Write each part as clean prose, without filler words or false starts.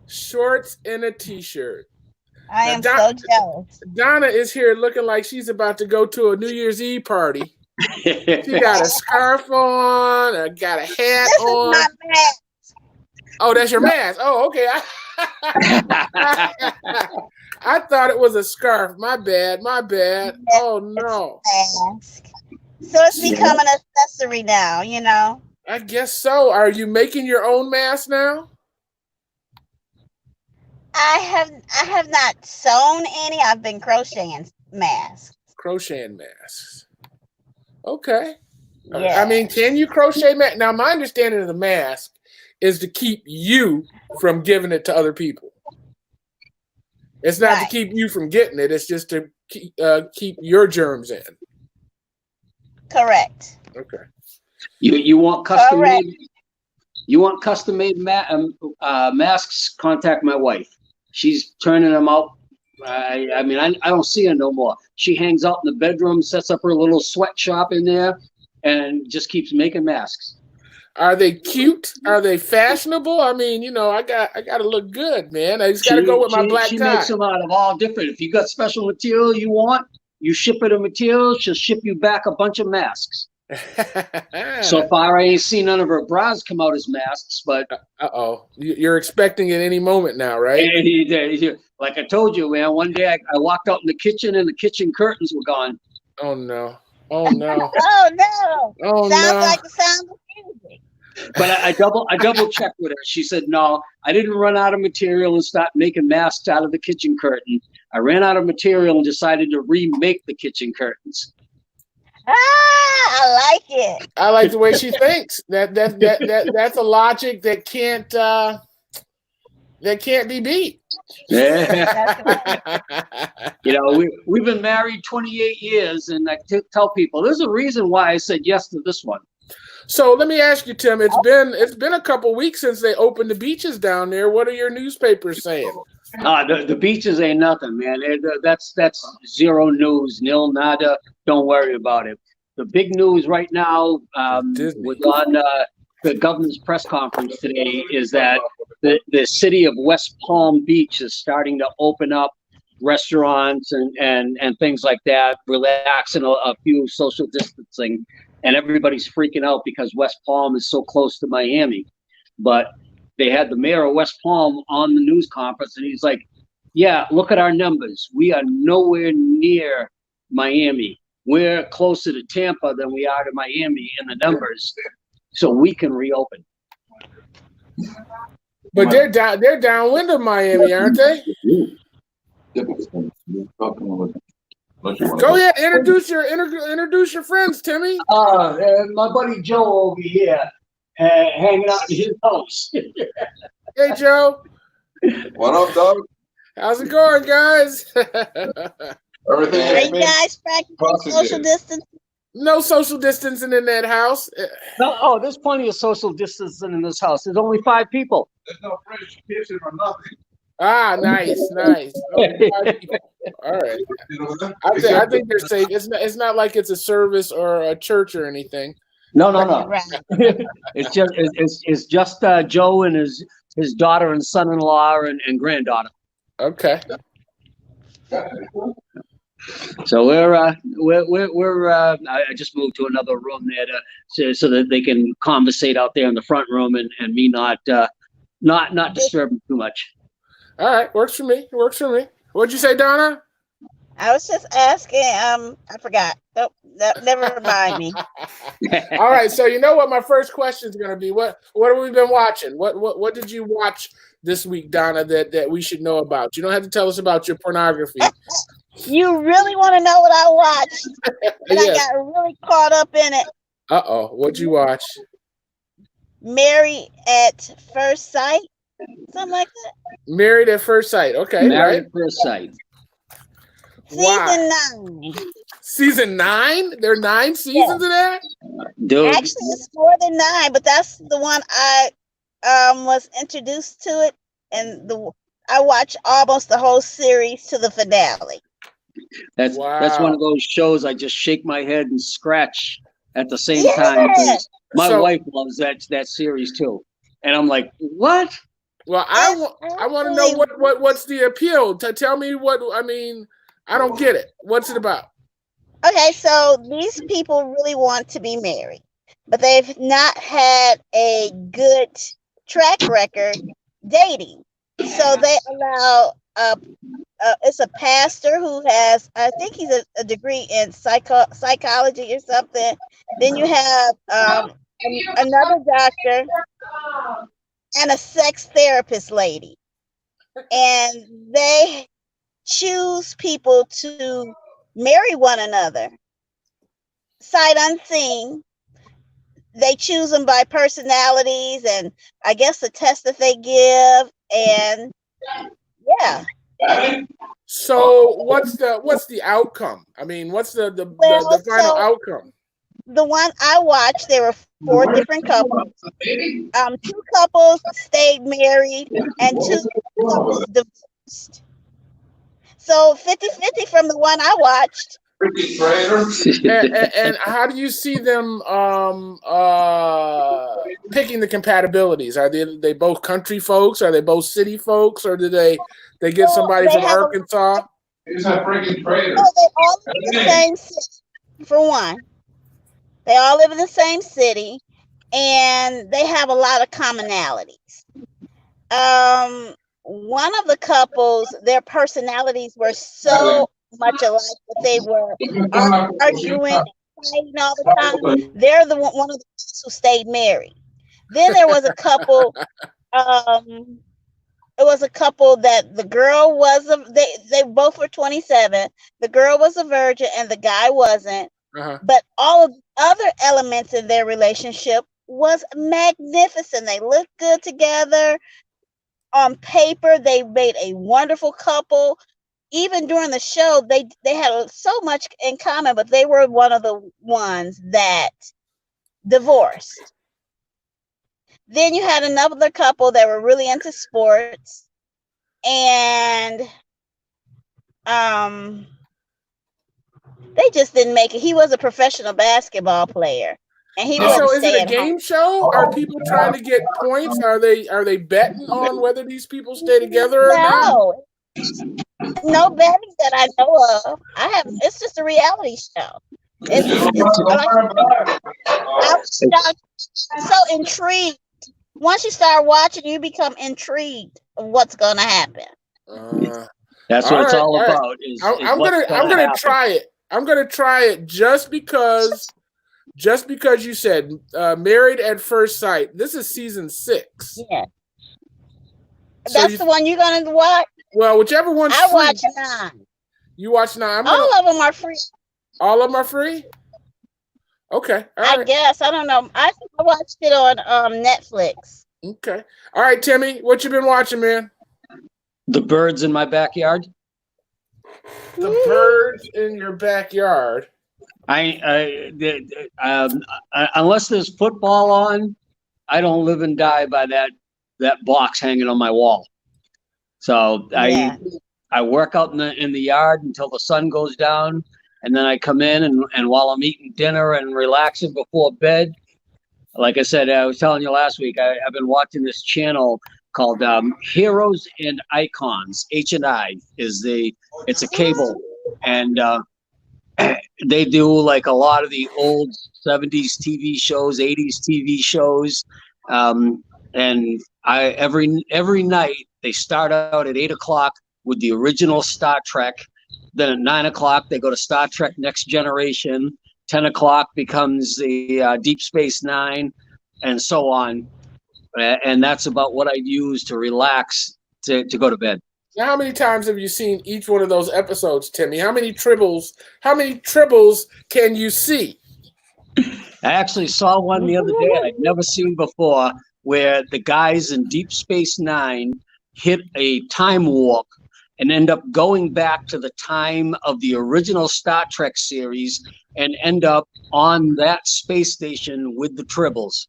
Shorts and a t-shirt. I Now am so jealous. Donna is here looking like she's about to go to a New Year's Eve party. She got a This scarf on, got a hat is on. my mask. Oh, that's your mask. Oh, okay. I thought it was a scarf. My bad. Oh no. Mask. So it's become an accessory now, you know. I guess so. Are you making your own mask now? I have not sewn any. I've been crocheting masks. Crocheting masks. Okay. I Yeah. mean, can you crochet mask? Now, my understanding of the mask is to keep you from giving it to other people. It's not to Right. keep you from getting it. It's just to keep your germs in. Correct. Okay. You want custom Correct. made? You want custom made masks? Contact my wife. She's turning them out. I mean, I don't see her no more. She hangs out in the bedroom, sets up her little sweatshop in there, and just keeps making masks. Are they cute? Are they fashionable? I mean, you know, I got to look good, man. I just got to go with my black She tie. makes them out of all different. If you got special material you want, you ship her the material. She'll ship you back a bunch of masks. So far, I ain't seen none of her bras come out as masks, but you're expecting it any moment now, right? Like I told you, man. One day I walked out in the kitchen and the kitchen curtains were gone. Oh no! Oh no! Oh no! Oh Sounds no! like the sound of music. But I double checked with her. She said, no, I didn't run out of material and start making masks out of the kitchen curtain. I ran out of material and decided to remake the kitchen curtains. I like it. I like the way she thinks. That's a logic that can't be beat. Yeah. You know, we've been married 28 years, and I tell people there's a reason why I said yes to this one. So let me ask you, Tim. It's been a couple weeks since they opened the beaches down there. What are your newspapers saying? The beaches ain't nothing, man. That's zero news, nil, nada. Don't worry about it. The big news right now, was on the governor's press conference today, is that the city of West Palm Beach is starting to open up restaurants and things like that, relaxing a few social distancing, and everybody's freaking out because West Palm is so close to Miami. But they had the mayor of West Palm on the news conference, and he's like, yeah, look at our numbers. We are nowhere near Miami. We're closer to Tampa than we are to Miami in the numbers, so we can reopen. But they're downwind of Miami, aren't they? Go ahead, introduce your friends, Timmy. My buddy Joe over here, hanging out in his house. Hey, Joe. What up, dog? How's it going, guys? Everything. Are you guys practicing social distance? No social distancing in that house. No, there's plenty of social distancing in this house. There's only 5 people. There's no French kitchen or nothing. Ah, nice. All right. I think they're safe. It's not like it's a service or a church or anything. No. Right. It's just Joe and his daughter and son-in-law and granddaughter. Okay. So we're I just moved to another room there so that they can conversate out there in the front room and me not disturb them too much. All right, works for me. What'd you say, Donna? I was just asking. I forgot. Oh, never remind me. All right, so you know what my first question is going to be? What have we been watching? What did you watch this week, Donna, that we should know about? You don't have to tell us about your pornography. You really want to know what I watched? And Yes. I got really caught up in it. What'd you watch? Married at First Sight, something like that. Married at First Sight. Okay, Married right. at First Sight. Season 9. Season 9? There are 9 seasons of that? Dude. Actually, it's more than 9, but that's the one I was introduced to it, and I watched almost the whole series to the finale. That's one of those shows I just shake my head and scratch at the same time. My wife loves that series too, and I'm like, what? Well, I want to know what's the appeal. Tell me what I mean. I don't get it. What's it about? Okay, so these people really want to be married, but they've not had a good track record dating. So they allow it's a pastor who has, I think he's a degree in psychology or something. Then you have another doctor and a sex therapist lady, and they choose people to marry one another sight unseen. They choose them by personalities and I guess the test that they give, and yeah. So what's the outcome? I mean, what's the final outcome? The one I watched, there were 4 different couples. 2 couples stayed married and 2 couples divorced. So 50-50 from the one I watched. And how do you see them picking the compatibilities? Are they both country folks? Are they both city folks? Or do they get somebody from Arkansas? He's a freaking traitor. No, they all live in the same city, for one. They all live in the same city, and they have a lot of commonalities. One of the couples, their personalities were so much alike that they were arguing, fighting all the time. They're one of the ones who stayed married. Then there was a couple. It was a couple that the girl was they both were 27. The girl was a virgin and the guy wasn't. But all of the other elements in their relationship was magnificent. They looked good together. On paper, they made a wonderful couple. Even during the show, they had so much in common, but they were one of the ones that divorced. Then you had another couple that were really into sports, and they just didn't make it. He was a professional basketball player, and he wasn't So is it a game home. show? Are people trying to get points? Are they betting on whether these people stay together or not? No betting that I know of. It's just a reality show. I'm so intrigued. Once you start watching, you become intrigued of what's going to happen. That's what it's all about. I'm gonna try it. I'm gonna try it just because you said Married at First Sight. This is season 6. Yeah, that's the one you're gonna watch. Well, whichever one's I free. watch 9. You watch 9. All of them are free. All of them are free? Okay. All right. I guess. I don't know. I watched it on Netflix. Okay. All right, Timmy, what you been watching, man? The birds in my backyard. The birds in your backyard. Unless there's football on, I don't live and die by that box hanging on my wall. So I work out in the yard until the sun goes down, and then I come in and while I'm eating dinner and relaxing before bed, like I said, I was telling you last week, I've been watching this channel called Heroes and Icons. H&I it's a cable, and they do like a lot of the old 70s TV shows, 80s TV shows, and every night they start out at 8:00 with the original Star Trek. Then at 9:00 they go to Star Trek Next Generation. 10:00 becomes the Deep Space Nine, and so on. And that's about what I use to relax to go to bed. Now, how many times have you seen each one of those episodes, Timmy? How many tribbles can you see? I actually saw one the other day I'd never seen before, where the guys in Deep Space Nine hit a time warp and end up going back to the time of the original Star Trek series and end up on that space station with the tribbles.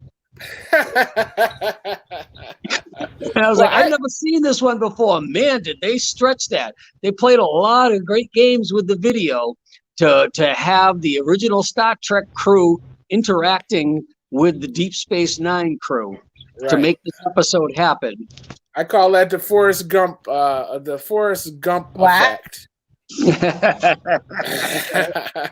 And I was I've never seen this one before. Man, did they stretch that. They played a lot of great games with the video to have the original Star Trek crew interacting with the Deep Space Nine crew. to make this episode happen. I call that the Forrest Gump effect.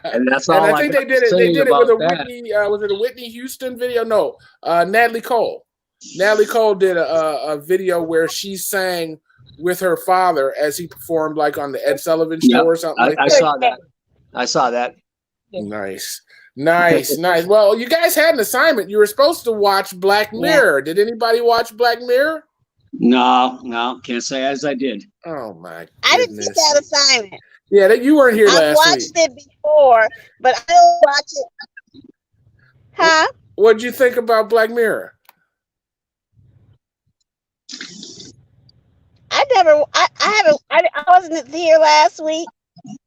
And that's all. And I think they did it. They did it with a Whitney. Was it a Whitney Houston video? No, Natalie Cole. Natalie Cole did a video where she sang with her father as he performed, like on the Ed Sullivan show or something like that. I saw that. Nice. Well, you guys had an assignment. You were supposed to watch Black Mirror. Did anybody watch Black Mirror? No, can't say as I did. Oh my goodness. I didn't get that assignment. Yeah, you weren't here last week. I watched it before, but I don't watch it. Huh? What'd you think about Black Mirror? I wasn't here last week.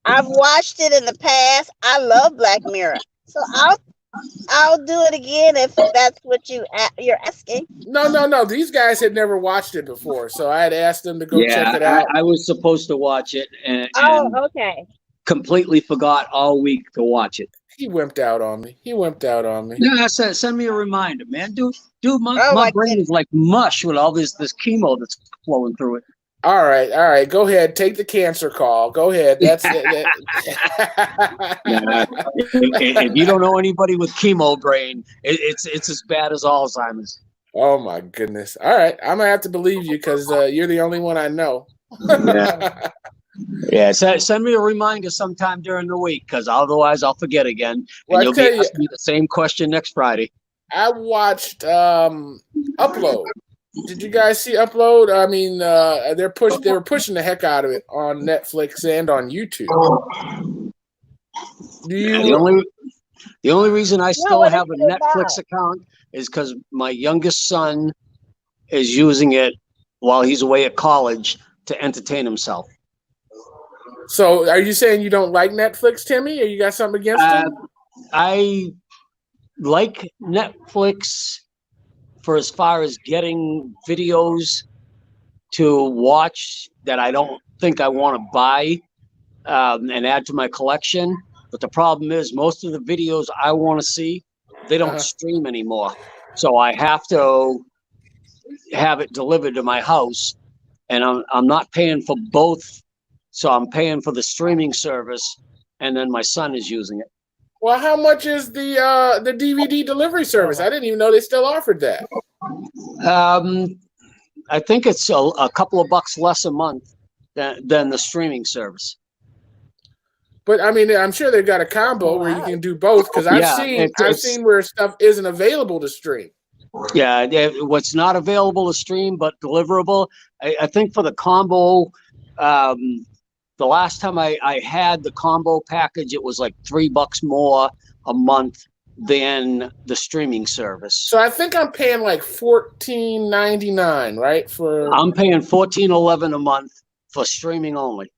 I've watched it in the past. I love Black Mirror, so I'll do it again if that's what you're asking. No. These guys had never watched it before, so I had asked them to go check it out. I was supposed to watch it, and okay. Completely forgot all week to watch it. He wimped out on me. Yeah, send me a reminder, man. Dude, my brain is like mush with all this chemo that's flowing through it. All right. Go ahead. Take the cancer call. Go ahead. That's it. If you don't know anybody with chemo brain, it's as bad as Alzheimer's. Oh my goodness. All right. I'm gonna have to believe you because you're the only one I know. Yeah. Send me a reminder sometime during the week because otherwise I'll forget again. Well, and you'll be asking me the same question next Friday. I watched Upload. Did you guys see Upload? I mean, they were pushing the heck out of it on Netflix and on YouTube. The only reason I still have a Netflix account is because my youngest son is using it while he's away at college to entertain himself. So, are you saying you don't like Netflix, Timmy, or you got something against it? I like Netflix for as far as getting videos to watch that I don't think I want to buy and add to my collection. But the problem is most of the videos I want to see, they don't stream anymore. So I have to have it delivered to my house, and I'm not paying for both. So I'm paying for the streaming service, and then my son is using it. Well, how much is the DVD delivery service? I didn't even know they still offered that. I think it's a couple of bucks less a month than the streaming service. But I mean, I'm sure they've got a combo where you can do both because I've seen where stuff isn't available to stream. Yeah, what's not available to stream but deliverable. I think for the combo, the last time I had the combo package, it was like $3 more a month than the streaming service. So I think I'm paying like $14.99, right? I'm paying $14.11 a month for streaming only.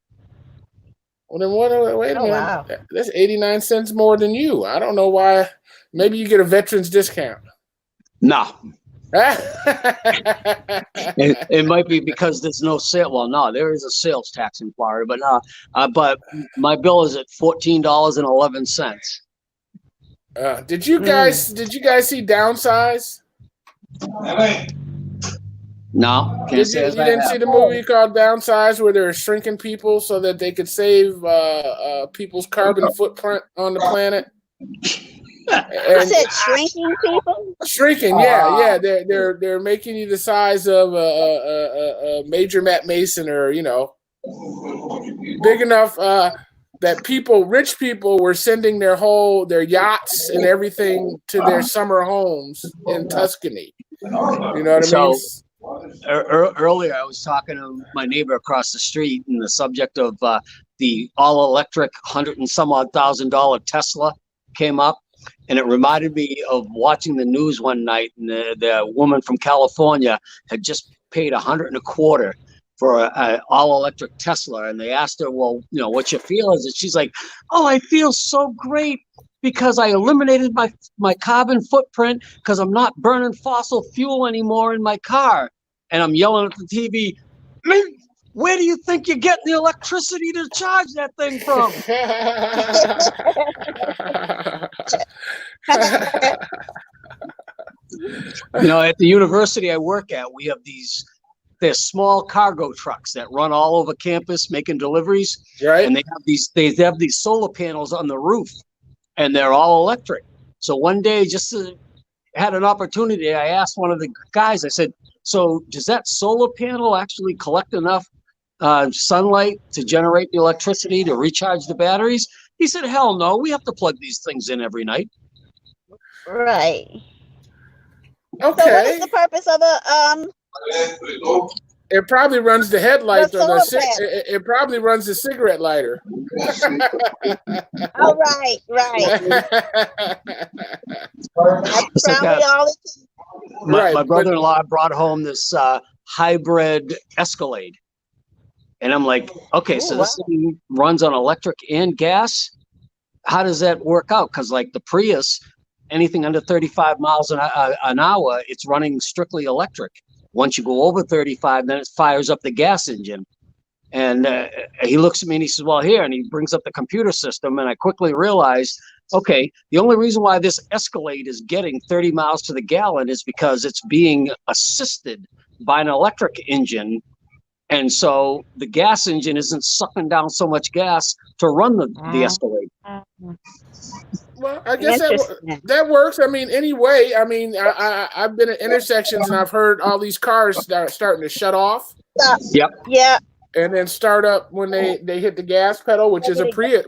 Well, then wait a minute. Wow. That's 89 cents more than you. I don't know why. Maybe you get a veteran's discount. No. It might be because there's no sale. Well, no, there is a sales tax in Florida, but no. But my bill is at $14.11. Did you guys see Downsize? No, you didn't see the movie called Downsize where they're shrinking people so that they could save people's carbon footprint on the planet? You said shrinking people? Shrinking, yeah. They're making you the size of a Major Matt Mason, or big enough that rich people were sending their yachts and everything to their summer homes in Tuscany. You know what I mean? Earlier, I was talking to my neighbor across the street, and the subject of the all-electric $100,000 and some odd Tesla came up. And it reminded me of watching the news one night, and the woman from California had just paid $125 for an all-electric Tesla, and they asked her, "Well, what you feel is?" And she's like, "Oh, I feel so great because I eliminated my carbon footprint because I'm not burning fossil fuel anymore in my car." And I'm yelling at the TV, "Man, where do you think you're getting the electricity to charge that thing from?" At the university I work at, we have they're small cargo trucks that run all over campus making deliveries. Right. And they have these solar panels on the roof, and they're all electric. So one day, had an opportunity, I asked one of the guys, I said, so does that solar panel actually collect enough sunlight to generate the electricity to recharge the batteries? He said, hell no, we have to plug these things in every night. Right. Okay. So what is the purpose of It probably runs the headlights or it probably runs the cigarette lighter. Oh, right. That's probably all it is. My brother-in-law brought home this hybrid Escalade. And I'm like, okay, so this thing runs on electric and gas? How does that work out? Because like the Prius, anything under 35 miles an hour, it's running strictly electric. Once you go over 35, then it fires up the gas engine. And he looks at me and he says, well, here, and he brings up the computer system. And I quickly realized, okay, the only reason why this Escalade is getting 30 miles to the gallon is because it's being assisted by an electric engine. And so the gas engine isn't sucking down so much gas to run the Escalade. Well, I guess that works. I mean, anyway, I've been at intersections and I've heard all these cars starting to shut off. Yep. Yeah. And then start up when they hit the gas pedal, which is a Prius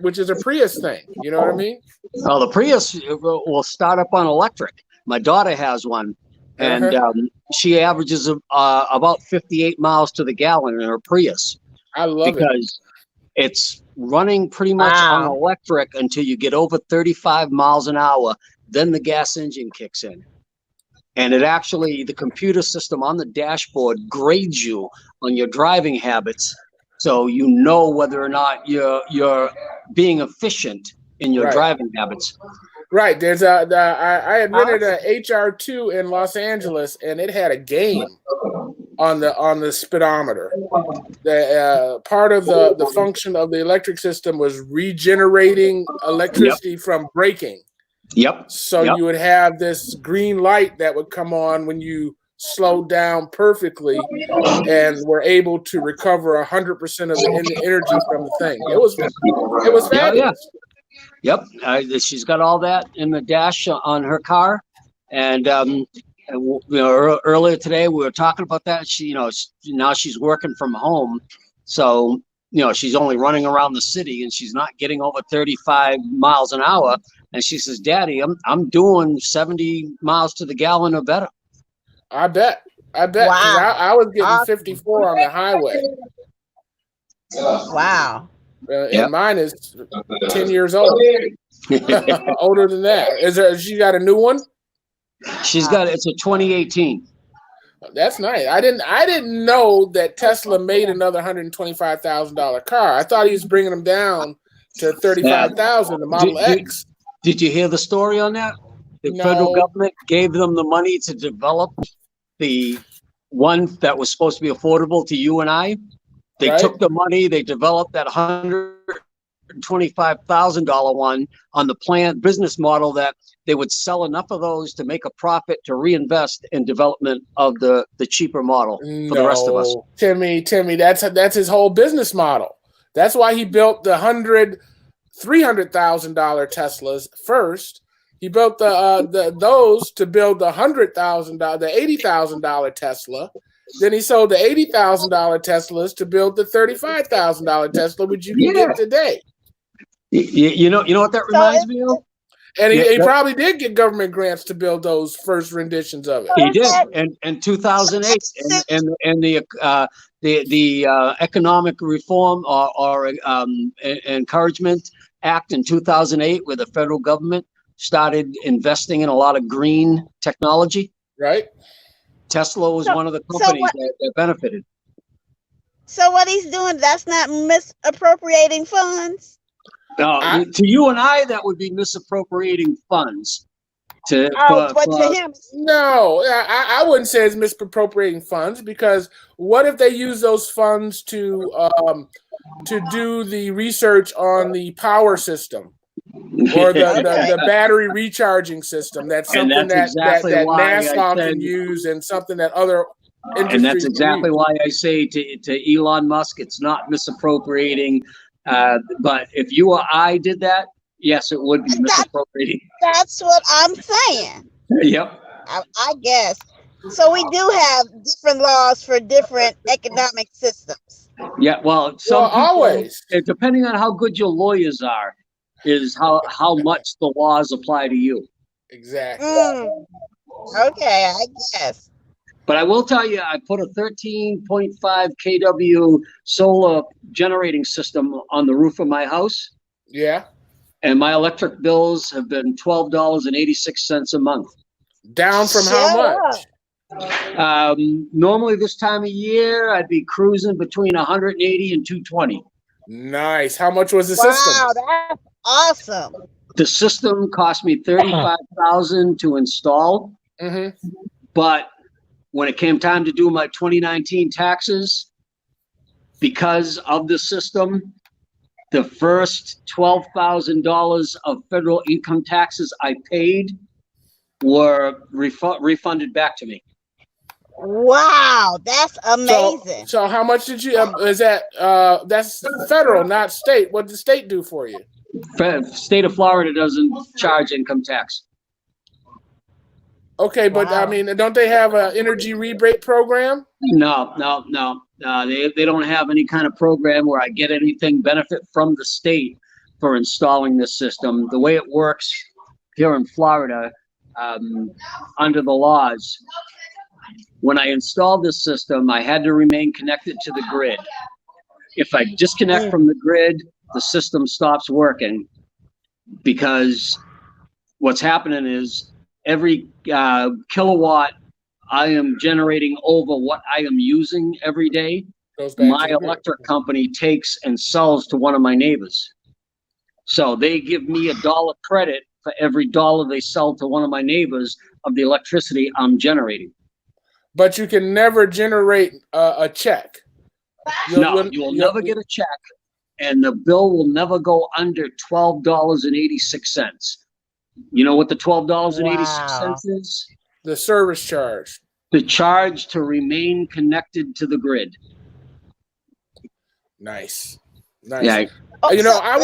thing. You know what I mean? Well, the Prius will start up on electric. My daughter has one, and she averages about 58 miles to the gallon in her Prius. I love it because it's running pretty much on electric until you get over 35 miles an hour. Then the gas engine kicks in. And the computer system on the dashboard grades you on your driving habits. So you know whether or not you're being efficient in your driving habits. Right. There's I had rented a HR2 in Los Angeles, and it had a game on the speedometer. The part of the function of the electric system was regenerating electricity from braking. Yep. So you would have this green light that would come on when you slowed down perfectly and were able to recover 100% of the energy from the thing. It was fabulous. Yep. She's got all that in the dash on her car. And earlier today we were talking about that. Now she's working from home. So, she's only running around the city and she's not getting over 35 miles an hour. And she says, Daddy, I'm doing 70 miles to the gallon or better. I bet. Wow. I was getting 54 on the highway. Wow. And mine is 10 years old. Older than that. She got a new one? It's a 2018. That's nice. I didn't know that Tesla made another $125,000 car. I thought he was bringing them down to $35,000. The Model X. Did you hear the story on that? The federal government gave them the money to develop the one that was supposed to be affordable to you and I. They took the money, they developed that $125,000 one on the business model that they would sell enough of those to make a profit to reinvest in development of the cheaper model for the rest of us. Timmy, that's his whole business model. That's why he built the $300,000 Teslas first. He built those to build the $100,000, the $80,000 Tesla. Then he sold the $80,000 Teslas to build the $35,000 Tesla, which you can get today. You know what that reminds me of? And he probably did get government grants to build those first renditions of it. He did, and in 2008, and the economic reform or encouragement act in 2008, where the federal government started investing in a lot of green technology. Right. Tesla was one of the companies that benefited. So what he's doing, that's not misappropriating funds? No, to you and I, that would be misappropriating funds. To him, no, I wouldn't say it's misappropriating funds, because what if they use those funds to do the research on the power system or the battery recharging system. That's something exactly that why NASCAR can use, and something that other industries and that's exactly why I say to Elon Musk, it's not misappropriating. But if you or I did that, yes, it would be misappropriating. That's what I'm saying. Yep. I guess. So we do have different laws for different economic systems. Yeah, well, some people, always, depending on how good your lawyers are, is how much the laws apply to you. Exactly. Okay, I guess. But I will tell you, I put a 13.5 kW solar generating system on the roof of my house. Yeah. And my electric bills have been $12.86 a month. Down from how much? Normally this time of year, I'd be cruising between 180 and 220. Nice. How much was the system? Wow, that's awesome. The system cost me $35,000 to install. Mm-hmm. But when it came time to do my 2019 taxes, because of the system, the first $12,000 of federal income taxes I paid were refunded back to me. Wow, that's amazing. So how much did you? Is that that's federal, not state? What did the state do for you? State of Florida doesn't charge income tax. Okay, but I mean, don't they have an energy rebate program? No. They don't have any kind of program where I get anything benefit from the state for installing this system. The way it works here in Florida, under the laws, when I installed this system, I had to remain connected to the grid. If I disconnect from the grid, the system stops working, because what's happening is every kilowatt I am generating over what I am using every day, my electric company takes and sells to one of my neighbors. So they give me $1 credit for every $1 they sell to one of my neighbors of the electricity I'm generating. But you can never generate a check. You will never get a check, and the bill will never go under $12.86. You know what the $12.86 is? The service charge. The charge to remain connected to the grid. Nice. Yeah. You know, I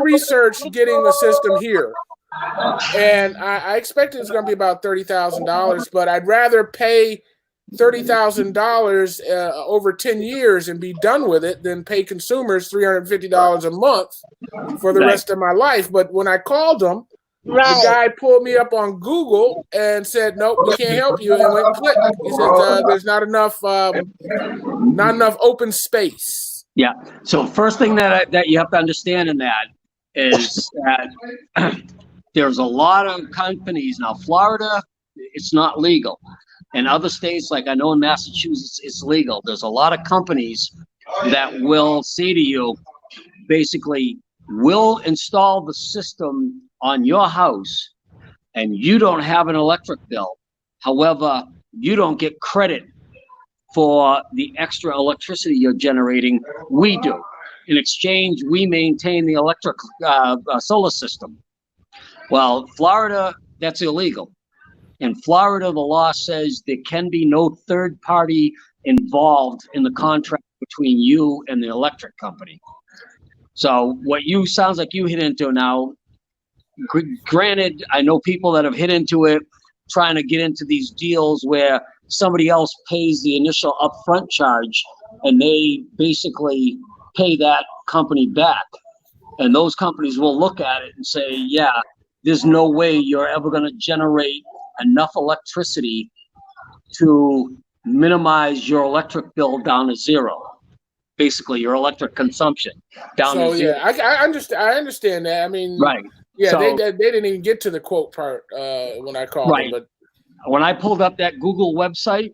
researched getting the system here, and I expect it's going to be about $30,000, but I'd rather pay $30,000 over 10 years and be done with it than pay consumers $350 a month for the rest of my life. But when I called them, the guy pulled me up on Google and said, "Nope, we can't help you," and went click. He said, "There's not enough open space." Yeah. So first thing that you have to understand in that is that there's a lot of companies now. Florida, it's not legal. In other states, like I know in Massachusetts, it's legal. There's a lot of companies that will say to you, basically, we'll install the system on your house and you don't have an electric bill. However, you don't get credit for the extra electricity you're generating. We do. In exchange, we maintain the electric solar system. Well, Florida, that's illegal. In Florida, the law says there can be no third party involved in the contract between you and the electric company. So what sounds like you hit into now, granted, I know people that have hit into it trying to get into these deals where somebody else pays the initial upfront charge and they basically pay that company back. And those companies will look at it and say, yeah, there's no way you're ever going to generate enough electricity to minimize your electric bill down to zero. Basically, your electric consumption down to zero. Yeah, I understand that. I mean, right. Yeah, so, they didn't even get to the quote part when I called them. But when I pulled up that Google website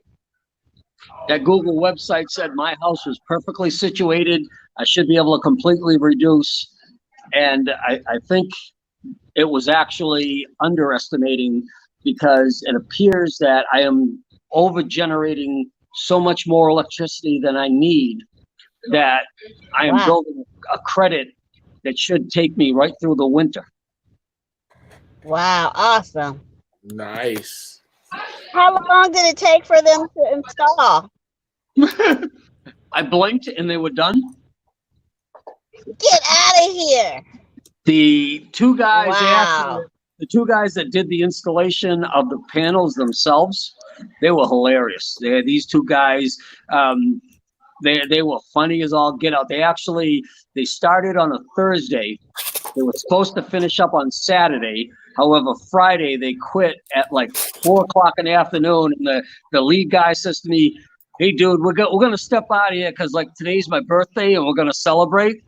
said my house was perfectly situated. I should be able to completely reduce. And I think it was actually underestimating, because it appears that I am over generating so much more electricity than I need, that I am building a credit that should take me right through the winter. Wow, awesome. Nice. How long did it take for them to install? I blinked and they were done. Get out of here. The two guys, Wow. the two guys that did the installation of the panels themselves, they were hilarious. These two guys, they were funny as all get out. They started on a Thursday. They were supposed to finish up on Saturday. However, Friday they quit at like 4:00 in the afternoon. And the lead guy says to me, "Hey, dude, we're gonna step out of here because like today's my birthday and we're gonna celebrate."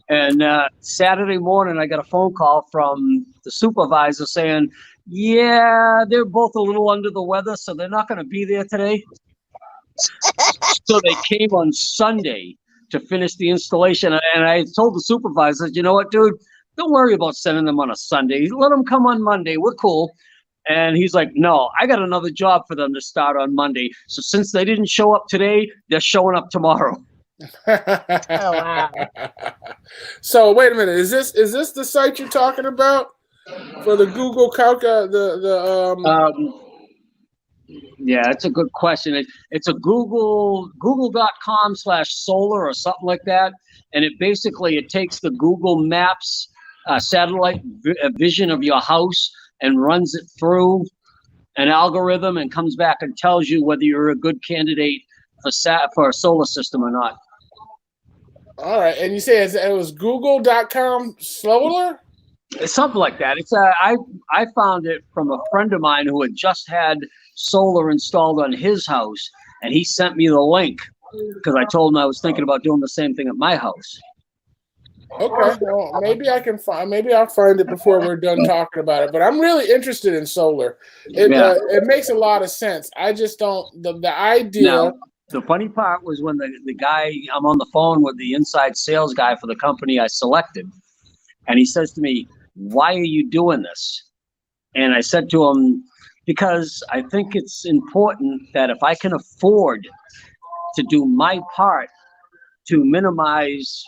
And Saturday morning, I got a phone call from the supervisor saying, "Yeah, they're both a little under the weather, so they're not going to be there today." So they came on Sunday to finish the installation. And I told the supervisor, "You know what, dude? Don't worry about sending them on a Sunday. Let them come on Monday. We're cool." And he's like, "No, I got another job for them to start on Monday. So since they didn't show up today, they're showing up tomorrow." Oh, wow. So wait a minute. Is this the site you're talking about for the Google Yeah, it's a good question. It's a google.com/solar or something like that. And it takes the Google Maps satellite vision of your house and runs it through an algorithm and comes back and tells you whether you're a good candidate for a solar system or not. All right, and you say it was google.com solar? It's something like that. I found it from a friend of mine who had just had solar installed on his house, and he sent me the link because I told him I was thinking about doing the same thing at my house. Okay, well, maybe I'll find it before we're done talking about it. But I'm really interested in solar. It makes a lot of sense. I just don't the idea. Now, the funny part was when the guy, I'm on the phone with the inside sales guy for the company I selected, and he says to me, "Why are you doing this?" And I said to him, "Because I think it's important that if I can afford to do my part to minimize,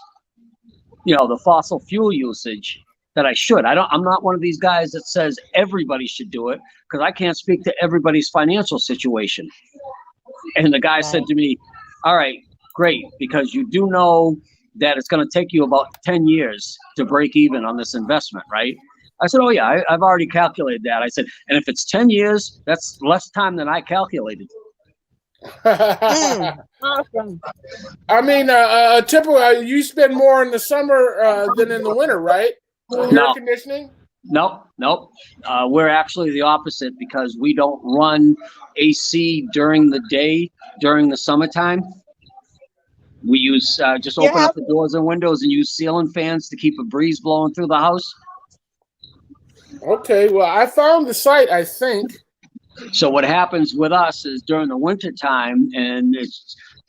the fossil fuel usage, that I should. I'm not one of these guys that says everybody should do it because I can't speak to everybody's financial situation." And the guy said to me, "All right, great, because you do know that it's going to take you about 10 years to break even on this investment, right?" I said, "Oh, yeah, I've already calculated that." I said, "And if it's 10 years, that's less time than I calculated." Awesome. I mean, typical. You spend more in the summer than in the winter, right? Air conditioning? Nope. We're actually the opposite because we don't run AC during the day during the summertime. We use just open up the doors and windows and use ceiling fans to keep a breeze blowing through the house. Okay, well, I found the site, I think. So what happens with us is during the winter time, and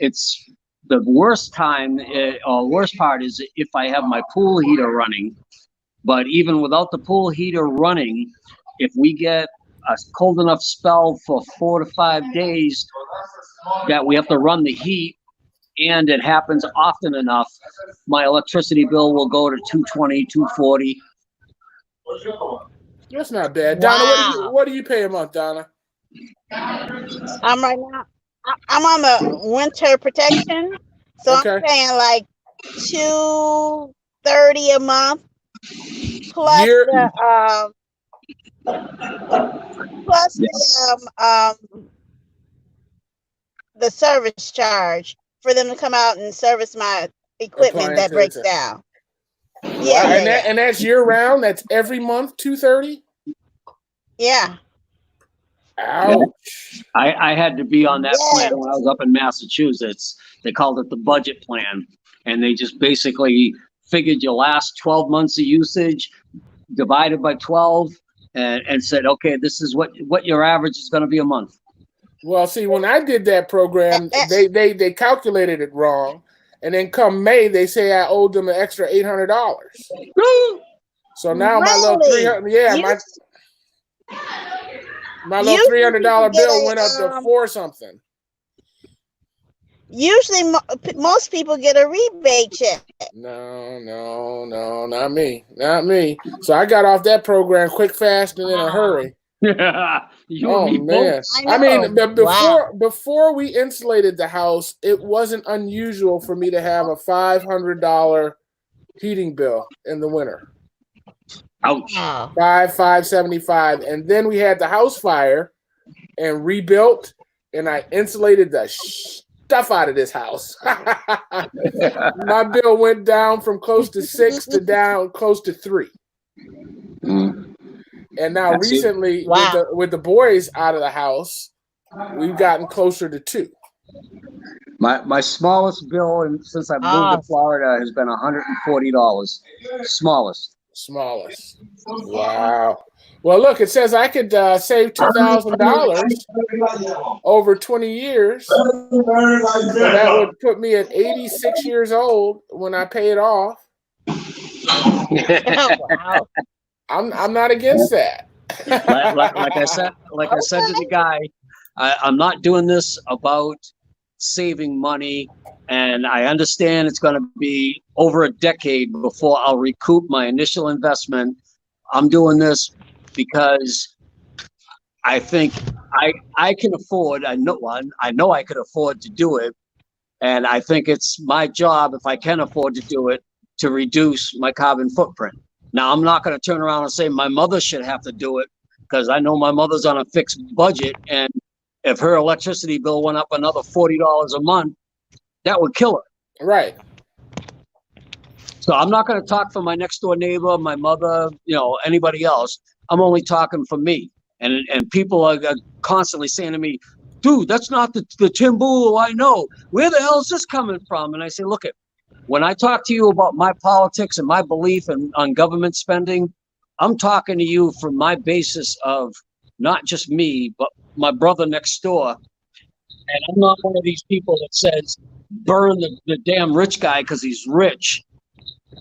it's the worst time, or worst part is if I have my pool heater running. But even without the pool heater running, if we get a cold enough spell for 4 to 5 days that we have to run the heat, and it happens often enough, my electricity bill will go to $220, $240. That's not bad. Wow. Donna, what do you pay a month, Donna? I'm right now. I'm on the winter protection, so I'm paying like $230 a month plus the service charge for them to come out and service my equipment that breaks down. Yeah, and that's year round. That's every month, $230. Yeah. Ouch. I had to be on that plan when I was up in Massachusetts. They called it the budget plan, and they just basically figured your last 12 months of usage divided by 12 and said, okay, this is what your average is going to be a month. Well, see, when I did that program, they calculated it wrong, and then come May, they say I owed them an extra $800. So now my little $300, my little $300 bill went up to $4 something. Usually, most people get a rebate check. No, not me. So I got off that program quick, fast, and in a hurry. You and me both. I mean, before we insulated the house, it wasn't unusual for me to have a $500 heating bill in the winter. Ouch. $575, and then we had the house fire and rebuilt, and I insulated the stuff out of this house. My bill went down from close to 6 to down close to 3. And now recently, with the boys out of the house, we've gotten closer to 2. My smallest bill since I moved to Florida has been $140. Smallest. Wow. Well, look, it says I could save $2,000 over 20 years. So that would put me at 86 years old when I pay it off. Wow. I'm not against that. like I said to the guy, I'm not doing this about saving money, and I understand it's going to be over a decade before I'll recoup my initial investment. I'm doing this because I think I can afford. I know I could afford to do it, and I think it's my job, if I can afford to do it, to reduce my carbon footprint. Now, I'm not going to turn around and say my mother should have to do it, because I know my mother's on a fixed budget, and if her electricity bill went up another $40 a month, that would kill her. Right. So I'm not going to talk for my next door neighbor, my mother, anybody else. I'm only talking for me. And people are constantly saying to me, dude, that's not the Tim Boo I know. Where the hell is this coming from? And I say, look, when I talk to you about my politics and my belief on government spending, I'm talking to you from my basis of not just me, but my brother next door. And I'm not one of these people that says, burn the damn rich guy because he's rich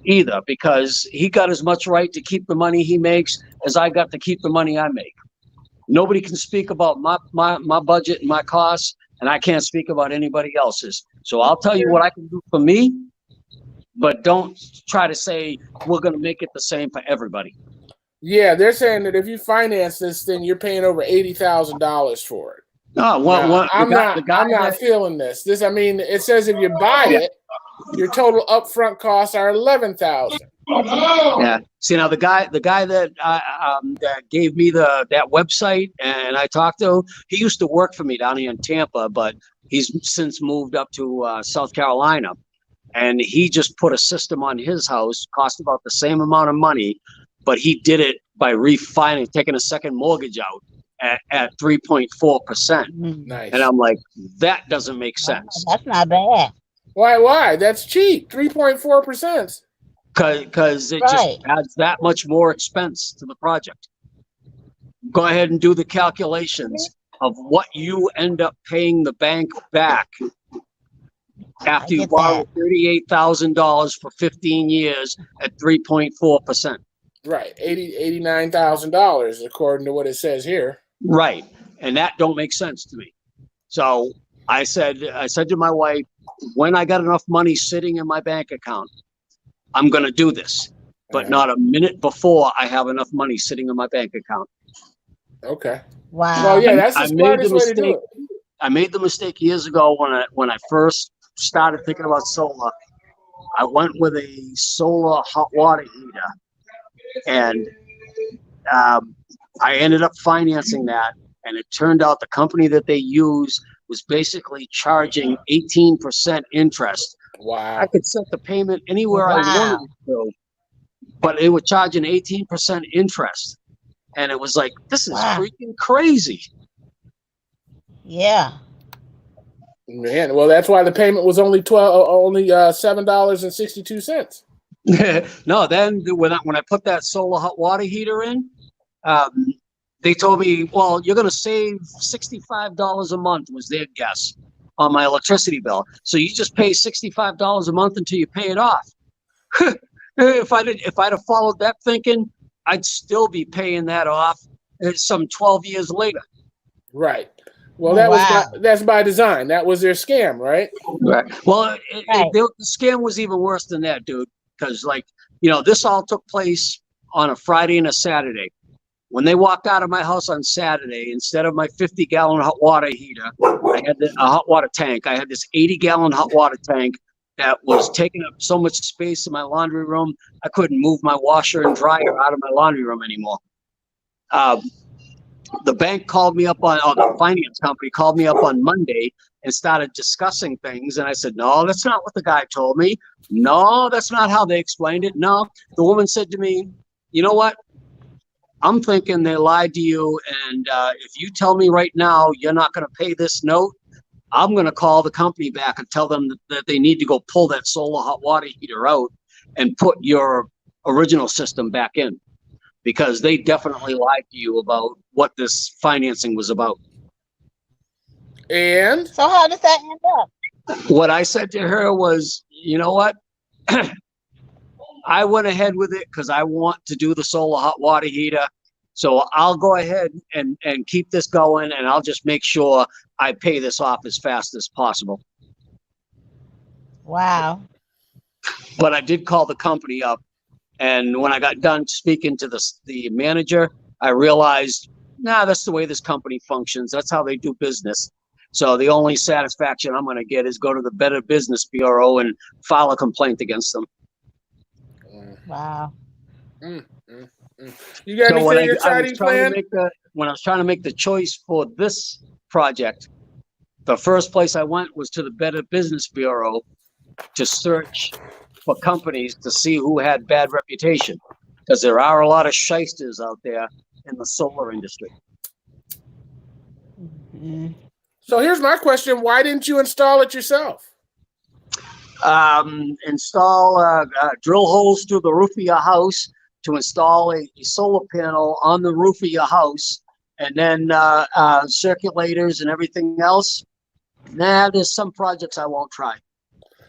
either, because he got as much right to keep the money he makes as I got to keep the money I make. Nobody can speak about my budget and my costs, and I can't speak about anybody else's. So I'll tell you what I can do for me, but don't try to say we're going to make it the same for everybody. Yeah, they're saying that if you finance this thing, you're paying over $80,000 for it. Oh, well, I'm not feeling this. I mean, it says if you buy it, your total upfront costs are $11,000. Yeah. See, now the guy that that gave me that website and I talked to, he used to work for me down here in Tampa, but he's since moved up to South Carolina, and he just put a system on his house, cost about the same amount of money, but he did it by refinancing, taking a second mortgage out at 3.4%. Nice. And I'm like, that doesn't make sense. That's not bad. Why? That's cheap. 3.4%. Because it just adds that much more expense to the project. Go ahead and do the calculations of what you end up paying the bank back after you borrow $38,000 for 15 years at 3.4%. Right, $89,000 according to what it says here. Right, and that don't make sense to me. So I said to my wife, when I got enough money sitting in my bank account, I'm going to do this, but not a minute before I have enough money sitting in my bank account. Okay. Wow. Well, yeah, that's the smartest way to do it. I made the mistake years ago when I first started thinking about solar. I went with a solar hot water heater, and I ended up financing that. And it turned out the company that they use was basically charging 18% interest. Wow. I could set the payment anywhere I wanted to, but it would charge an 18% interest. And it was like, this is freaking crazy. Yeah. Man, well, that's why the payment was only $7.62. No, then when I put that solar hot water heater in, they told me, well, you're going to save $65 a month was their guess on my electricity bill. So you just pay $65 a month until you pay it off. If I'd have followed that thinking, I'd still be paying that off some 12 years later. Right. Well, that's by design. That was their scam, right? Right. Well, the scam was even worse than that, dude. Because, this all took place on a Friday and a Saturday. When they walked out of my house on Saturday, instead of my 50-gallon hot water heater, I had a hot water tank. I had this 80-gallon hot water tank that was taking up so much space in my laundry room, I couldn't move my washer and dryer out of my laundry room anymore. The bank called me up the finance company called me up on Monday and started discussing things. And I said, no, that's not what the guy told me. No, that's not how they explained it. No, the woman said to me, you know what? I'm thinking they lied to you. And if you tell me right now you're not going to pay this note, I'm going to call the company back and tell them that they need to go pull that solar hot water heater out and put your original system back in. Because they definitely lied to you about what this financing was about. And so how does that end up? What I said to her was, you know what? I went ahead with it because I want to do the solar hot water heater. So I'll go ahead and keep this going, and I'll just make sure I pay this off as fast as possible. Wow. But I did call the company up. And when I got done speaking to the manager, I realized, that's the way this company functions. That's how they do business. So the only satisfaction I'm going to get is go to the Better Business Bureau and file a complaint against them. Wow. You got anything exciting planned? When I was trying to make the choice for this project, the first place I went was to the Better Business Bureau to search for companies to see who had bad reputation, because there are a lot of shysters out there in the solar industry. Mm-hmm. So here's my question: why didn't you install it yourself? Install drill holes through the roof of your house to install a solar panel on the roof of your house, and then circulators and everything else. There's some projects I won't try.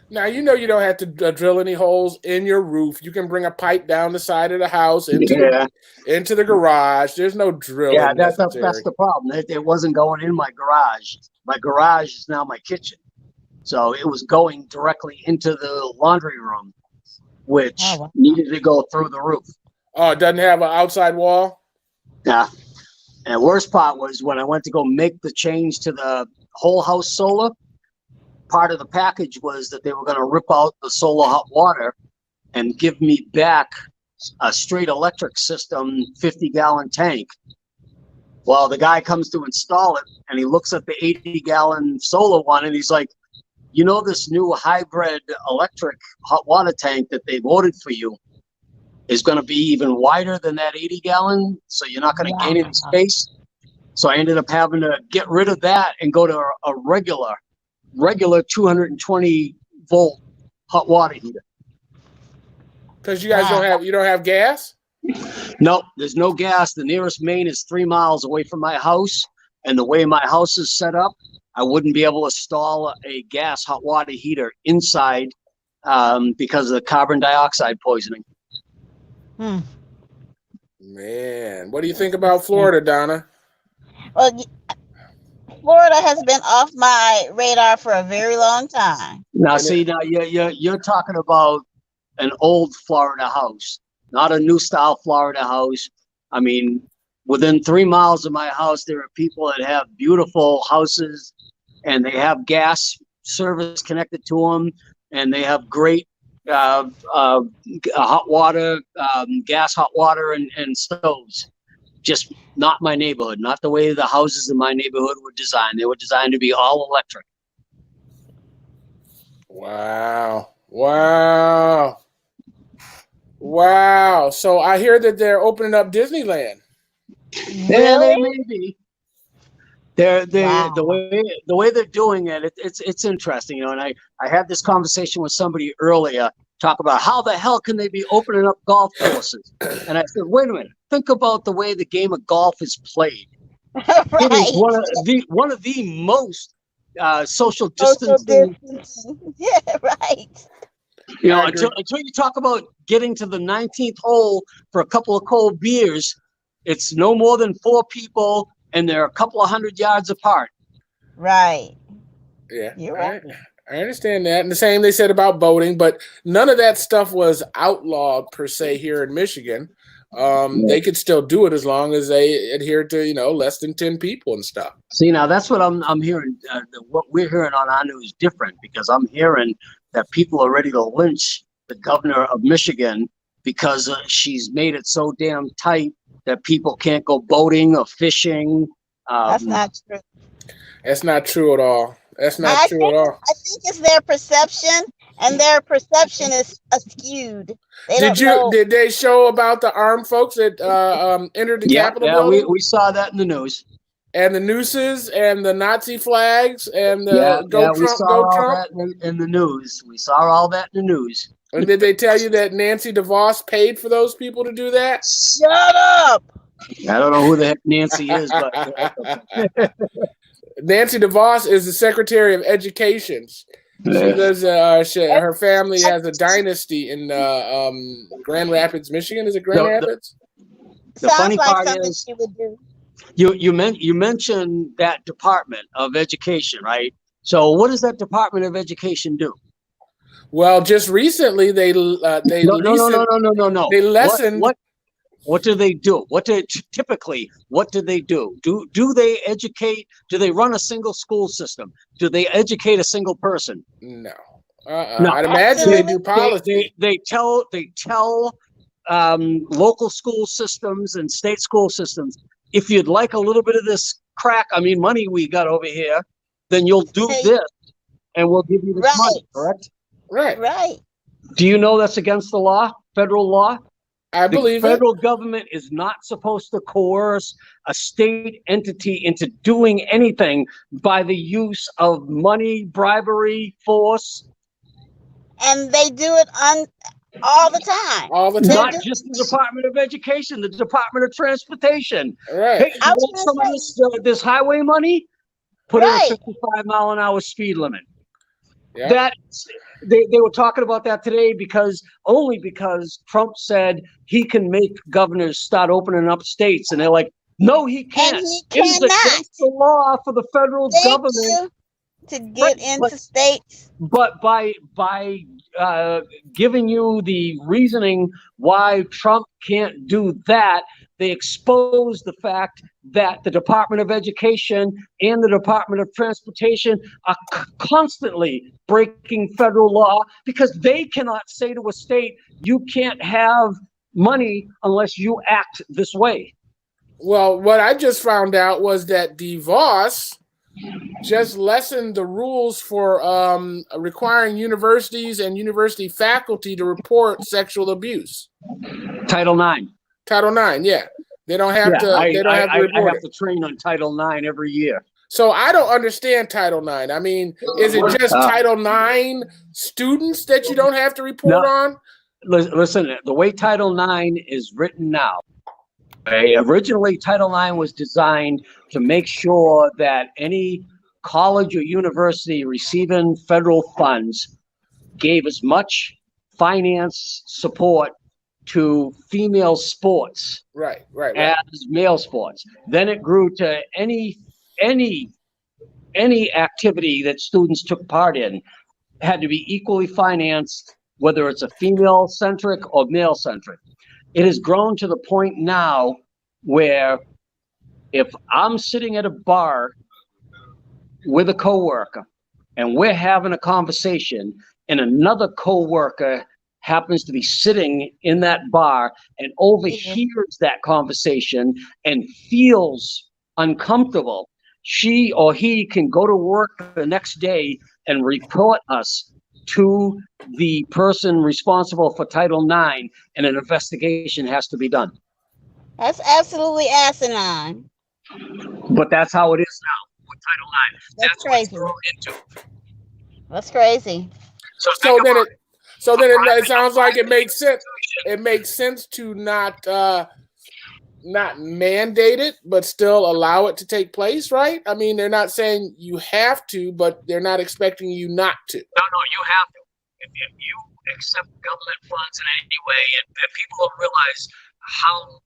Now, you don't have to drill any holes in your roof. You can bring a pipe down the side of the house into the garage. There's no drilling. Yeah, that's the problem. It wasn't going in my garage. My garage is now my kitchen. So it was going directly into the laundry room, which needed to go through the roof. Oh, it doesn't have an outside wall? Yeah. And the worst part was when I went to go make the change to the whole house solar, part of the package was that they were going to rip out the solar hot water and give me back a straight electric system 50-gallon tank. Well, the guy comes to install it and he looks at the 80-gallon solar one and he's like, this new hybrid electric hot water tank that they've ordered for you is going to be even wider than that 80-gallon, so you're not going to gain any space. So I ended up having to get rid of that and go to a regular 220-volt hot water heater. Because you guys don't have gas? Nope, there's no gas. The nearest main is 3 miles away from my house, and the way my house is set up, I wouldn't be able to install a gas hot water heater inside because of the carbon dioxide poisoning. Man, what do you think about Florida, Donna? Well, Florida has been off my radar for a very long time. Now, you're talking about an old Florida house, not a new style Florida house. I mean, within 3 miles of my house, there are people that have beautiful houses, and they have gas service connected to them, and they have great hot water, gas hot water, and stoves. Just not my neighborhood, not the way the houses in my neighborhood were designed. They were designed to be all electric. Wow. So I hear that they're opening up Disneyland. Yeah, they may be. The way they're doing it, it's interesting, and I had this conversation with somebody earlier, talk about how the hell can they be opening up golf courses? And I said, wait a minute, think about the way the game of golf is played. Right. It is one of the most social distancing. Yeah, right. Until you talk about getting to the 19th hole for a couple of cold beers, it's no more than 4 people, and they're a couple of 100 yards apart. Right. Yeah, You're right. I understand that. And the same they said about voting, but none of that stuff was outlawed per se here in Michigan. They could still do it as long as they adhere to, less than 10 people and stuff. See, now that's what I'm hearing. What we're hearing on our news is different, because I'm hearing that people are ready to lynch the governor of Michigan because she's made it so damn tight that people can't go boating or fishing. That's not true. That's not true at all. That's not true at all. I think it's their perception, and their perception is skewed. Did they show about the armed folks that entered the Capitol building? Yeah, we saw that in the news. And the nooses and the Nazi flags and the we saw all that in the news. We saw all that in the news. And did they tell you that Nancy DeVos paid for those people to do that? Shut up! I don't know who the heck Nancy is, but Nancy DeVos is the Secretary of Education. She does. Her family has a dynasty in Grand Rapids, Michigan. Is it Grand Rapids? The funny part is, she would do. You mentioned that Department of Education, right? So what does that Department of Education do? Well, just recently they no. They lessened. What do they do? Typically, what do they do? Do they educate? Do they run a single school system? Do they educate a single person? No. No. I'd imagine they do policy. They tell local school systems and state school systems, if you'd like a little bit of this money we got over here, then you'll do this, and we'll give you this money. Correct? Right. Do you know that's against the law, federal law? I believe the federal government is not supposed to coerce a state entity into doing anything by the use of money, bribery, force. And they do it all the time. All the time. Not just the Department of Education, the Department of Transportation. Right. Hey, you want some of this highway money? Put in a 55-mile-an-hour speed limit. Yeah. That they were talking about that today because Trump said he can make governors start opening up states, and they're like, no, he can't. And he it's against the law for the federal government to get into states. But by giving you the reasoning why Trump can't do that, they expose the fact that the Department of Education and the Department of Transportation are constantly breaking federal law, because they cannot say to a state, you can't have money unless you act this way. Well, what I just found out was that DeVos just lessened the rules for requiring universities and university faculty to report sexual abuse. Title IX. Yeah. They don't have to. They don't have to report. I have to train on Title IX every year. So I don't understand Title IX. I mean, is it just Title IX students that you don't have to report on? Listen, the way Title IX is written now, originally Title IX was designed to make sure that any college or university receiving federal funds gave as much finance support to female sports as male sports. Then it grew to any activity that students took part in had to be equally financed, whether it's a female centric or male centric. It has grown to the point now where if I'm sitting at a bar with a coworker and we're having a conversation and another coworker happens to be sitting in that bar and overhears that conversation and feels uncomfortable, she or he can go to work the next day and report us to the person responsible for Title IX, and an investigation has to be done. That's absolutely asinine. But that's how it is now with Title IX. That's crazy. What it's grown into. That's crazy. So then it sounds like it makes sense. It makes sense to not mandate it, but still allow it to take place, right? I mean, they're not saying you have to, but they're not expecting you not to. No, you have to. If you accept government funds in any way, and people don't realize how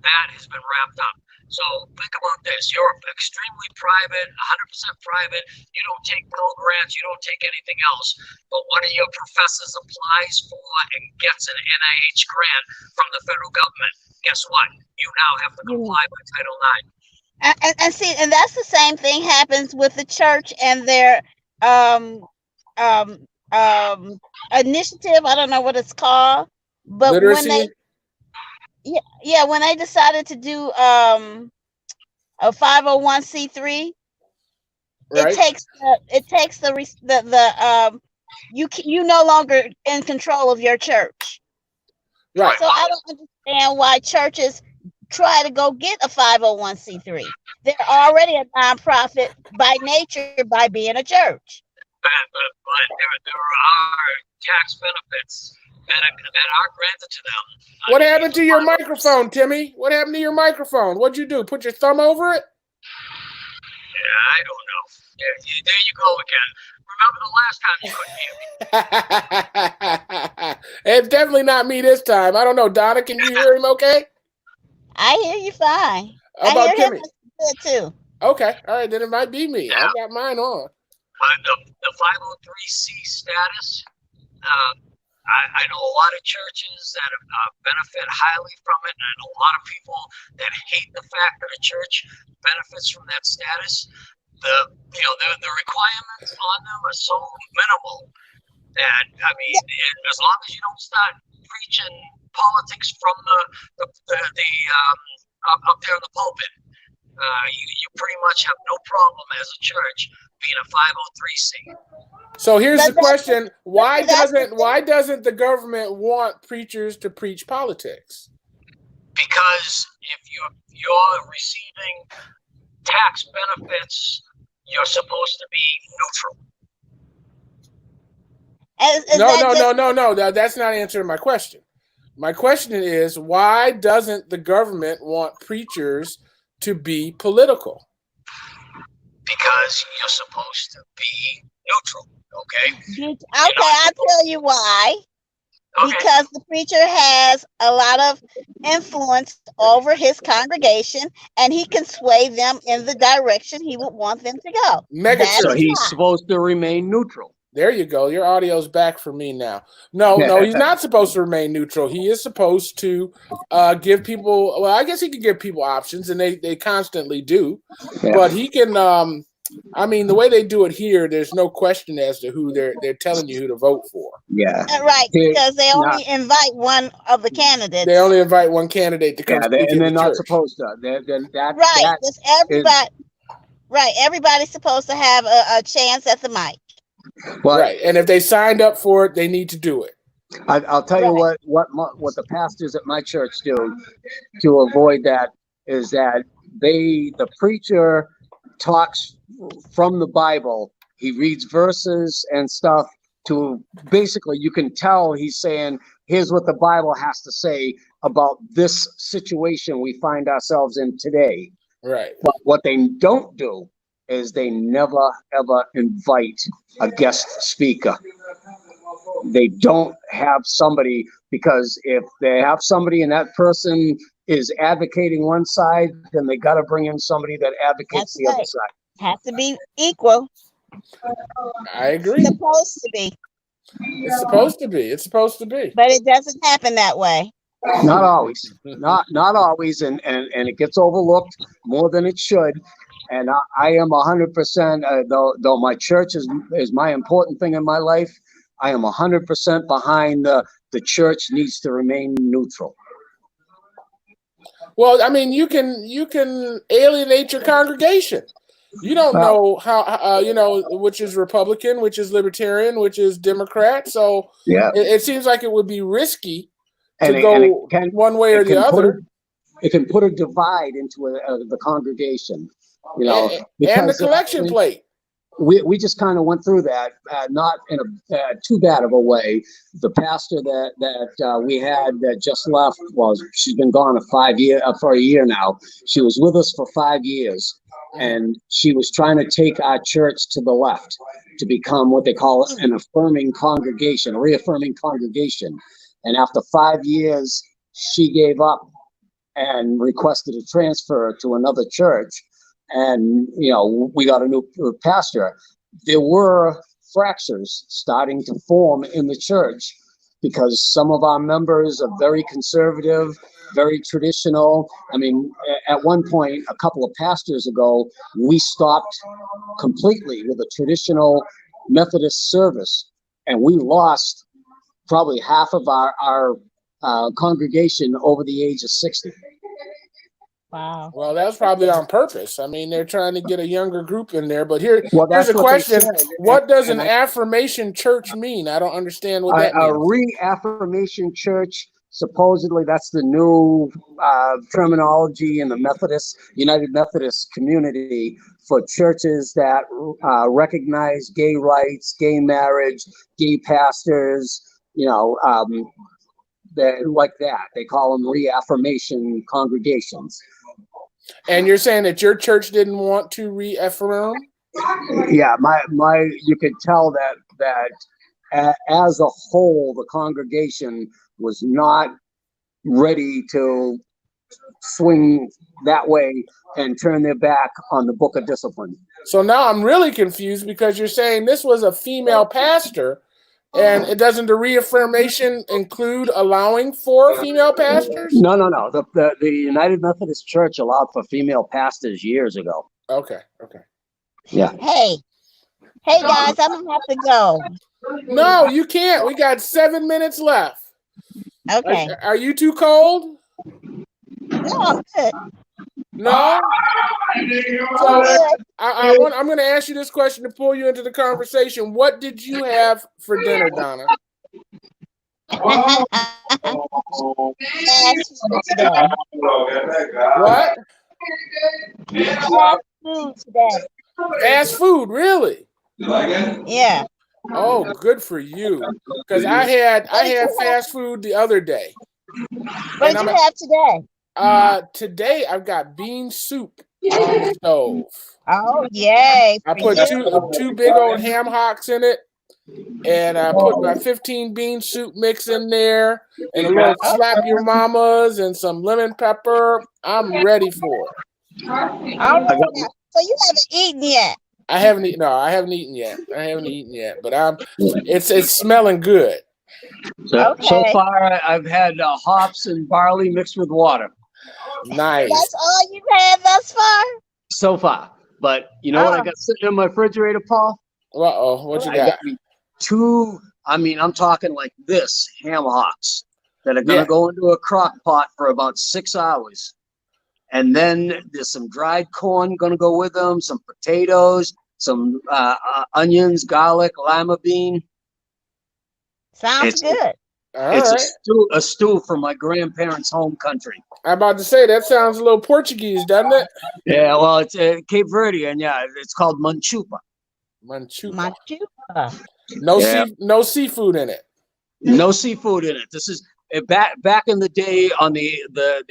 that has been wrapped up. So think about this. You're extremely private, 100% private. You don't take Pell Grants. You don't take anything else. But one of your professors applies for and gets an NIH grant from the federal government. Guess what? You now have to comply with Title IX. And see, and that's the same thing happens with the church and their um um initiative. I don't know what it's called, but Literacy. when they decided to do a 501c3, right. it takes the you no longer in control of your church. Right. So I don't understand why churches try to go get a 501c3. They're already a nonprofit by nature by being a church. But there are tax benefits that are granted to them. What happened to your microphone, Timmy? What happened to your microphone? What'd you do? Put your thumb over it? Yeah, I don't know. There you go again. Remember the last time you couldn't hear me? It's definitely not me this time. I don't know. Donna, can you hear him okay? I hear you fine. How about Timmy? Good too. Okay. All right. Then it might be me. I got mine on. The 503c status, I know a lot of churches that benefit highly from it, and I know a lot of people that hate the fact that a church benefits from that status. The requirements on them are so minimal that, I mean, as long as you don't start preaching politics from the up there in the pulpit, you pretty much have no problem as a church being a 503c. So here's the question: why doesn't the government want preachers to preach politics? Because if you're receiving tax benefits, you're supposed to be neutral. No. That's not answering my question. My question is, why doesn't the government want preachers to be political? Because you're supposed to be neutral. Okay, I'll tell you why. Okay. Because the preacher has a lot of influence over his congregation, and he can sway them in the direction he would want them to go. So he's supposed to remain neutral. There you go. Your audio's back for me now. No, he's not supposed to remain neutral. He is supposed to give people. Well, I guess he can give people options, and they constantly do. Yeah. But he can. I mean, the way they do it here, there's no question as to who they're telling you who to vote for. Yeah, right. Because they only invite one of the candidates. They only invite one candidate to come. Yeah, and they're not supposed to. Just everybody. Right, everybody's supposed to have a chance at the mic. Well, right, and if they signed up for it, they need to do it. I'll tell you what the pastors at my church do to avoid that is that the preacher talks from the Bible. He reads verses and stuff to basically, you can tell he's saying, here's what the Bible has to say about this situation we find ourselves in today. Right. But what they don't do is they never, ever invite a guest speaker. They don't have somebody, because if they have somebody and that person is advocating one side, then they got to bring in somebody that advocates the other side. Have to be equal. I agree. It's supposed to be. It's supposed to be. It's supposed to be. But it doesn't happen that way. Not always. Not always, and it gets overlooked more than it should. And I am 100%. Though my church is my important thing in my life, I am 100% behind the church needs to remain neutral. Well, I mean, you can alienate your congregation. You don't know how which is Republican, which is Libertarian, which is Democrat. So yeah, it seems like it would be risky to go one way or the other. It can put a divide into the congregation, and the collection plate. We just kind of went through that, not in a too bad of a way. The pastor that we had that just left, well, she's been gone for a year now. She was with us for 5 years. And she was trying to take our church to the left to become what they call an affirming congregation, a reaffirming congregation. And after 5 years, she gave up and requested a transfer to another church. And, we got a new pastor. There were fractures starting to form in the church because some of our members are very conservative, very traditional. I mean, at one point, a couple of pastors ago, we stopped completely with a traditional Methodist service, and we lost probably half of our congregation over the age of 60. Wow. Well, that's probably on purpose. I mean, they're trying to get a younger group in there. But here's a what question: what does an affirmation church mean? I don't understand what that means. A reaffirmation church. Supposedly, that's the new terminology in the United Methodist community for churches that recognize gay rights, gay marriage, gay pastors. Like that. They call them reaffirmation congregations. And you're saying that your church didn't want to reaffirm? Yeah, you could tell that as a whole, the congregation was not ready to swing that way and turn their back on the book of discipline. So now I'm really confused because you're saying this was a female pastor, and doesn't the reaffirmation include allowing for female pastors? No. The United Methodist Church allowed for female pastors years ago. Okay. Yeah. Hey guys, I'm gonna have to go. No, you can't. We got 7 minutes left. Okay. Are you too cold? No, I'm good. No. So I'm going to ask you this question to pull you into the conversation. What did you have for dinner, Donna? What? Fast food today. Fast food, really? Yeah. Oh, good for you. Because I had fast food the other day. What did you have today? Today I've got bean soup on the stove. Oh, yay. I put two big old ham hocks in it, and I put my 15 bean soup mix in there, and a little slap your mamas and some lemon pepper. I'm ready for it. So you haven't eaten yet? I haven't eaten yet. But it's smelling good. So far, I've had hops and barley mixed with water. Nice. That's all you've had thus far? So far. But you know what I got sitting in my refrigerator, Paul? What you got? I got me two, I'm talking like this, ham hocks that are going to go into a crock pot for about 6 hours. And then there's some dried corn going to go with them, some potatoes, some onions, garlic, lima bean. Sounds good. It's a stew from my grandparents' home country. I'm about to say, that sounds a little Portuguese, doesn't it? Yeah, well, it's Cape Verdean. Yeah, it's called manchupa. Manchupa. No seafood in it. No seafood in it. This is back in the day on the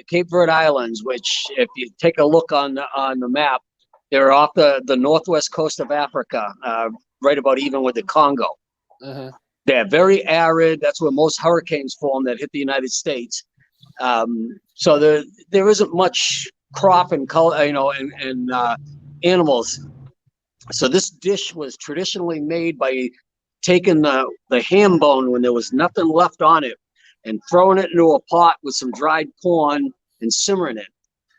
Cape Verde Islands, which, if you take a look on the map, they're off the northwest coast of Africa, right about even with the Congo. Mm-hmm. They're very arid. That's where most hurricanes form that hit the United States. So there isn't much crop and color, and animals. So this dish was traditionally made by taking the ham bone when there was nothing left on it and throwing it into a pot with some dried corn and simmering it,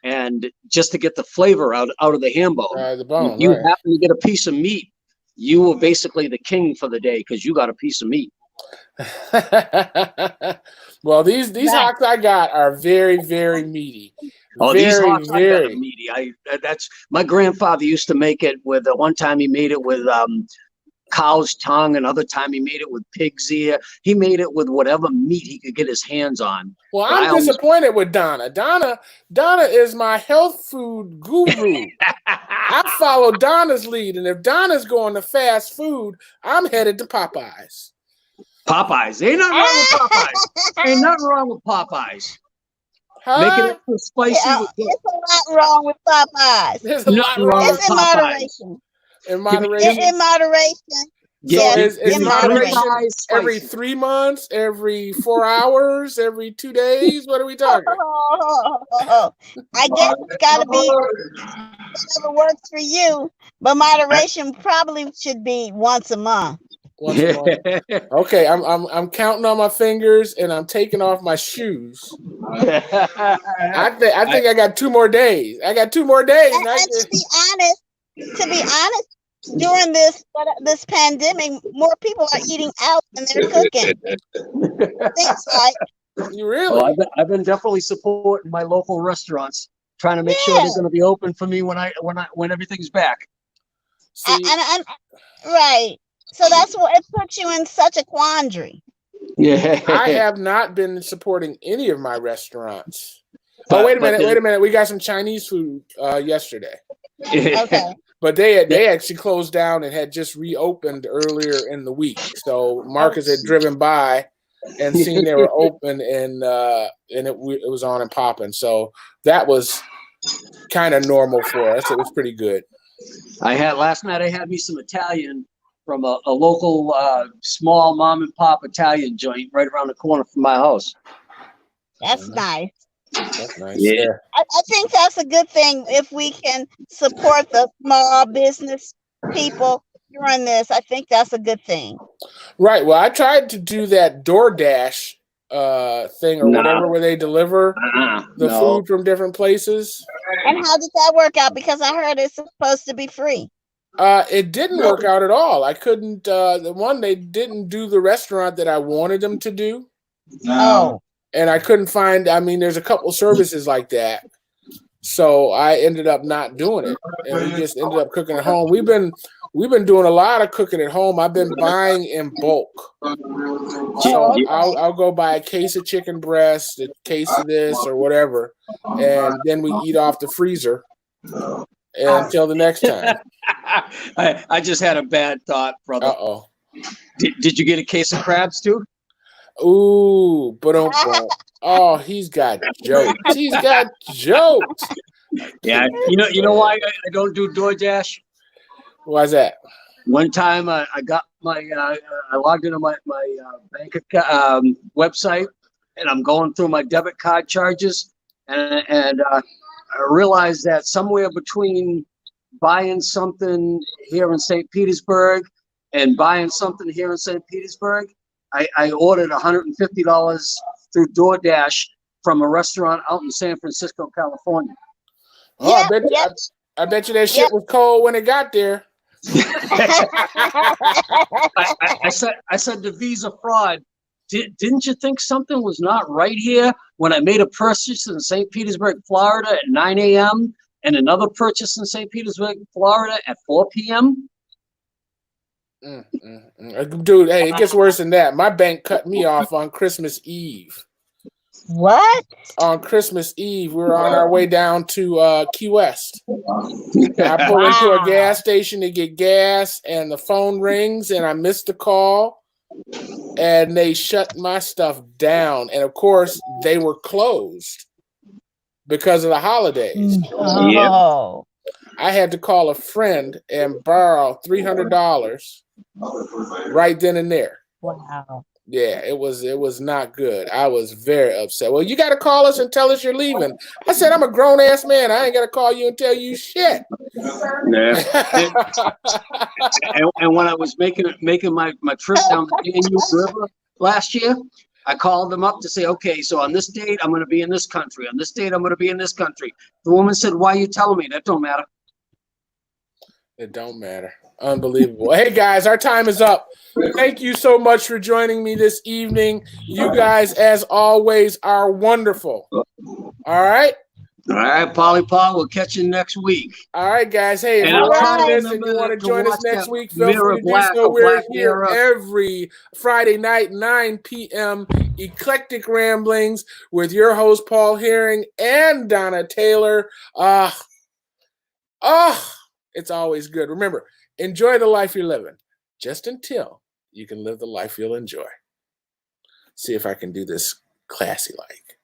and just to get the flavor out of the ham bone. The bone. You happen to get a piece of meat, you were basically the king for the day because you got a piece of meat. Well, these hocks I got are very, very meaty. Oh, these hocks I got are meaty. That's my grandfather used to make it with. One time he made it with cow's tongue. Another time he made it with pig's ear. He made it with whatever meat he could get his hands on. Well, I'm disappointed with Donna. Donna is my health food guru. I follow Donna's lead, and if Donna's going to fast food, I'm headed to Popeyes. Popeyes. Ain't nothing wrong with Popeyes. Ain't nothing wrong with Popeyes. Huh? Making it too spicy. There's a lot wrong with Popeyes. There's a lot wrong with It's in Popeyes. moderation. In moderation. In moderation. So Yes, is in moderation moderation. every 3 months, every 4 hours, every 2 days? What are we talking? I guess it's got to be whatever works for you, but moderation probably should be once a month. Once a month. Okay, I'm counting on my fingers and I'm taking off my shoes. I think I got 2 more days. I got 2 more days. And to be honest, during this pandemic, more people are eating out than they're cooking. Things like You really? Well, I've been definitely supporting my local restaurants, trying to make sure they're going to be open for me when everything's back. See, right. So that's what it puts you in such a quandary. Yeah. I have not been supporting any of my restaurants. Wait a minute. We got some Chinese food yesterday. Okay. But they actually closed down and had just reopened earlier in the week. So Marcus had driven by and seen they were open, and it was on and popping. So that was kind of normal for us. It was pretty good. Last night I had me some Italian from a local small mom and pop Italian joint right around the corner from my house. That's nice. That's nice. Yeah. I think that's a good thing if we can support the small business people during this. I think that's a good thing. Right. Well, I tried to do that DoorDash thing or whatever where they deliver the food from different places. And how did that work out? Because I heard it's supposed to be free. It didn't work out at all. I couldn't. They didn't do the restaurant that I wanted them to do. Oh. And I couldn't find. I mean, there's a couple services like that, so I ended up not doing it, and we just ended up cooking at home. We've been doing a lot of cooking at home. I've been buying in bulk, so I'll go buy a case of chicken breast, a case of this or whatever, and then we eat off the freezer until the next time. I just had a bad thought, brother. Uh-oh. Did you get a case of crabs too? Ooh, but oh, he's got jokes. He's got jokes. Yeah, you know why I don't do DoorDash? Why's that? One time I got I logged into my bank account, website, and I'm going through my debit card charges, and I realized that somewhere between buying something here in St. Petersburg and buying something here in St. Petersburg, I ordered $150 through DoorDash from a restaurant out in San Francisco, California. Oh, I bet you that shit was cold when it got there. I said the Visa fraud. Didn't you think something was not right here when I made a purchase in St. Petersburg, Florida at 9 a.m. and another purchase in St. Petersburg, Florida at 4 p.m.? Dude, hey, it gets worse than that. My bank cut me off on Christmas Eve. What? On Christmas Eve, we were on our way down to Key West. I pull into a gas station to get gas, and the phone rings, and I missed the call, and they shut my stuff down. And, of course, they were closed because of the holidays. Oh. I had to call a friend and borrow $300 right then and there. Wow. Yeah, it was not good. I was very upset. Well, you got to call us and tell us you're leaving. I said, I'm a grown ass man. I ain't got to call you and tell you shit. Yeah. and when I was making my trip down the Danube River last year, I called them up to say, okay, so on this date, I'm going to be in this country. On this date, I'm going to be in this country. The woman said, why are you telling me? That don't matter. It don't matter. Unbelievable. Hey, guys, our time is up. Thank you so much for joining me this evening. You guys, as always, are wonderful. All right? All right, Polly Paul, we'll catch you next week. All right, guys. Hey, if And you're I'll watching try this to and you want to join us next that week, feel Mirror free to do Black so. or We're Black here Mirror. every Friday night, 9 p.m., Eclectic Ramblings with your host, Paul Herring and Donna Taylor. It's always good. Remember, enjoy the life you're living just until you can live the life you'll enjoy. See if I can do this classy like.